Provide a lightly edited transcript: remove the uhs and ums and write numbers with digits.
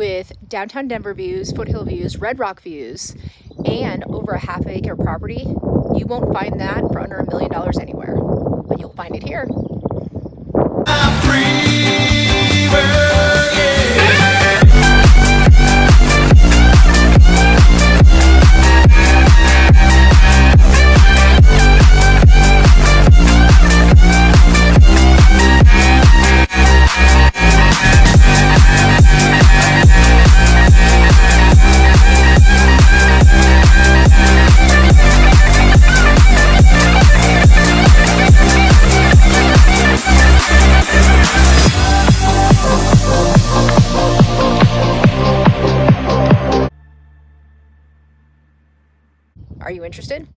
with downtown Denver views, foothill views, Red Rock views, and over a half-acre property. You won't find that for under $1 million anywhere, but you'll find it here. Are you interested?